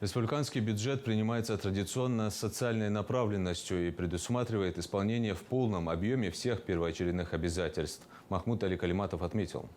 Республиканский бюджет принимается традиционно с социальной направленностью и предусматривает исполнение в полном объеме всех первоочередных обязательств. Махмуд Аликалиматов отметил.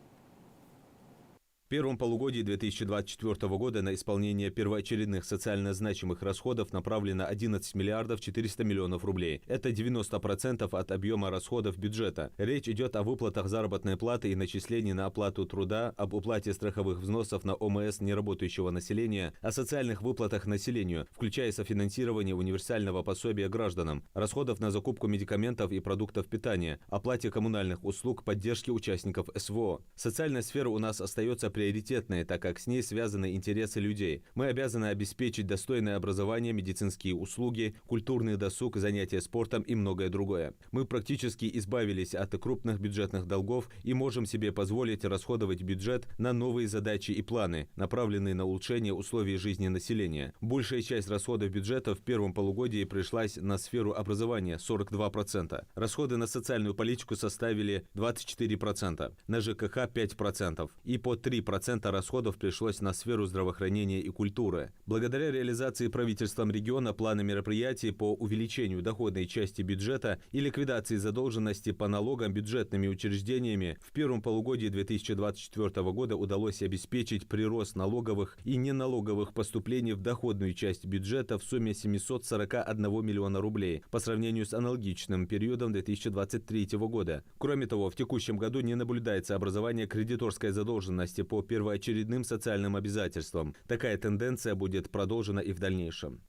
В первом полугодии 2024 года на исполнение первоочередных социально значимых расходов направлено 11 миллиардов 400 миллионов рублей. Это 90% от объема расходов бюджета. Речь идет о выплатах заработной платы и начислений на оплату труда, об уплате страховых взносов на ОМС неработающего населения, о социальных выплатах населению, включая софинансирование универсального пособия гражданам, расходов на закупку медикаментов и продуктов питания, оплате коммунальных услуг, поддержке участников СВО. Социальная сфера у нас остается приоритетной, так как с ней связаны интересы людей. Мы обязаны обеспечить достойное образование, медицинские услуги, культурный досуг, занятия спортом и многое другое. Мы практически избавились от крупных бюджетных долгов и можем себе позволить расходовать бюджет на новые задачи и планы, направленные на улучшение условий жизни населения. Большая часть расходов бюджета в первом полугодии пришлась на сферу образования – 42%. Расходы на социальную политику составили 24%, на ЖКХ – 5% и по 3% расходов пришлось на сферу здравоохранения и культуры. Благодаря реализации правительством региона плана мероприятий по увеличению доходной части бюджета и ликвидации задолженности по налогам бюджетными учреждениями в первом полугодии 2024 года удалось обеспечить прирост налоговых и неналоговых поступлений в доходную часть бюджета в сумме 741 миллиона рублей по сравнению с аналогичным периодом 2023 года. Кроме того, в текущем году не наблюдается образование кредиторской задолженности по первоочередным социальным обязательствам. Такая тенденция будет продолжена и в дальнейшем.